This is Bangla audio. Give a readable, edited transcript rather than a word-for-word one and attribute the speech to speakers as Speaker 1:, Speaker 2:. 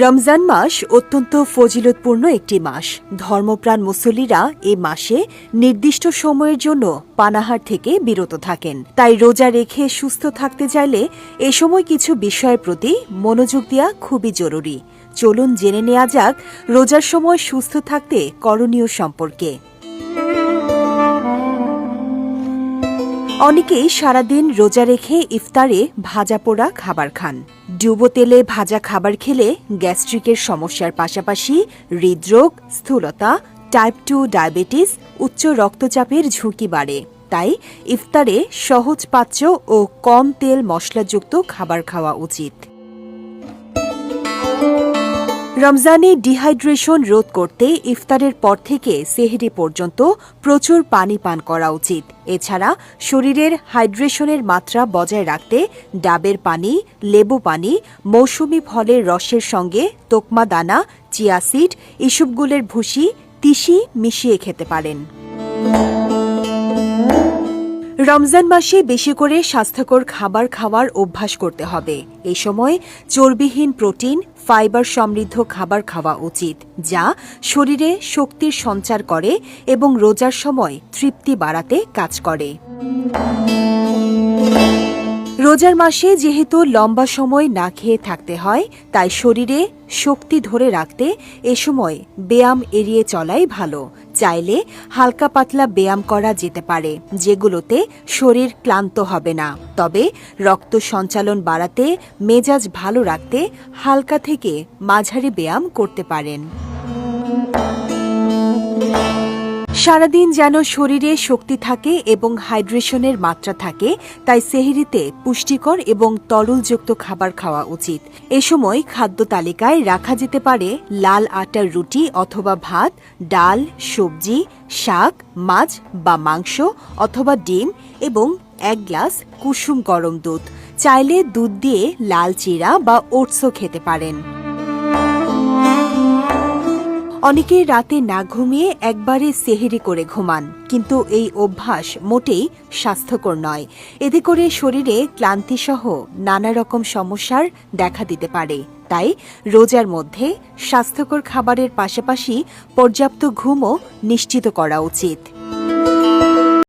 Speaker 1: রমজান মাস অত্যন্ত ফজিলতপূর্ণ একটি মাস। ধর্মপ্রাণ মুসল্লিরা এ মাসে নির্দিষ্ট সময়ের জন্য পানাহার থেকে বিরত থাকেন। তাই রোজা রেখে সুস্থ থাকতে চাইলে এ সময় কিছু বিষয়ের প্রতি মনোযোগ দেওয়া খুবই জরুরি। চলুন জেনে নেওয়া যাক রোজার সময় সুস্থ থাকতে করণীয় সম্পর্কে। অনেকেই সারাদিন রোজা রেখে ইফতারে ভাজা পোড়া খাবার খান। ডুবো তেলে ভাজা খাবার খেলে গ্যাস্ট্রিকের সমস্যার পাশাপাশি হৃদরোগ, স্থূলতা, টাইপ 2 ডায়াবেটিস, উচ্চ রক্তচাপের ঝুঁকি বাড়ে। তাই ইফতারে সহজপাচ্য ও কম তেল মশলাযুক্ত খাবার খাওয়া উচিত। রমজানে ডিহাইড্রেশন রোধ করতে ইফতারের পর থেকে সেহরি পর্যন্ত প্রচুর পানি পান করা উচিত। এছাড়া শরীরের হাইড্রেশনের মাত্রা বজায় রাখতে ডাবের পানি, লেবু পানি, মৌসুমি ফলের রসের সঙ্গে তোকমা দানা, চিয়া সিড, ইসবগুলের ভুসি, তিসি মিশিয়ে খেতে পারেন। রমজান মাসে বেশি করে স্বাস্থ্যকর খাবার খাওয়ার অভ্যাস করতে হবে। এই সময় চর্বিহীন প্রোটিন, ফাইবার সমৃদ্ধ খাবার খাওয়া উচিত, যা শরীরে শক্তির সঞ্চার করে এবং রোজার সময় তৃপ্তি বাড়াতে কাজ করে। রোজার মাসে যেহেতু লম্বা সময় না খেয়ে থাকতে হয়, তাই শরীরে শক্তি ধরে রাখতে এ সময় ব্যায়াম এড়িয়ে চলাই ভালো। চাইলে হালকা পাতলা ব্যায়াম করা যেতে পারে, যেগুলোতে শরীর ক্লান্ত হবে না। তবে রক্ত সঞ্চালন বাড়াতে, মেজাজ ভালো রাখতে হালকা থেকে মাঝারি ব্যায়াম করতে পারেন। সারাদিন যেন শরীরে শক্তি থাকে এবং হাইড্রেশনের মাত্রা থাকে, তাই সেহরিতে পুষ্টিকর এবং তরলযুক্ত খাবার খাওয়া উচিত। এ সময় খাদ্য তালিকায় রাখা যেতে পারে লাল আটার রুটি অথবা ভাত, ডাল, সবজি, শাক, মাছ বা মাংস অথবা ডিম এবং 1 গ্লাস কুসুম গরম দুধ। চাইলে দুধ দিয়ে লাল চিরা বা ওটসও খেতে পারেন। অনেকে রাতে না ঘুমিয়ে একবারে সেহরি করে ঘুমান, কিন্তু এই অভ্যাস মোটেই স্বাস্থ্যকর নয়। এতে করে শরীরে ক্লান্তিসহ নানা রকম সমস্যার দেখা দিতে পারে। তাই রোজার মধ্যে স্বাস্থ্যকর খাবারের পাশাপাশি পর্যাপ্ত ঘুমও নিশ্চিত করা উচিত।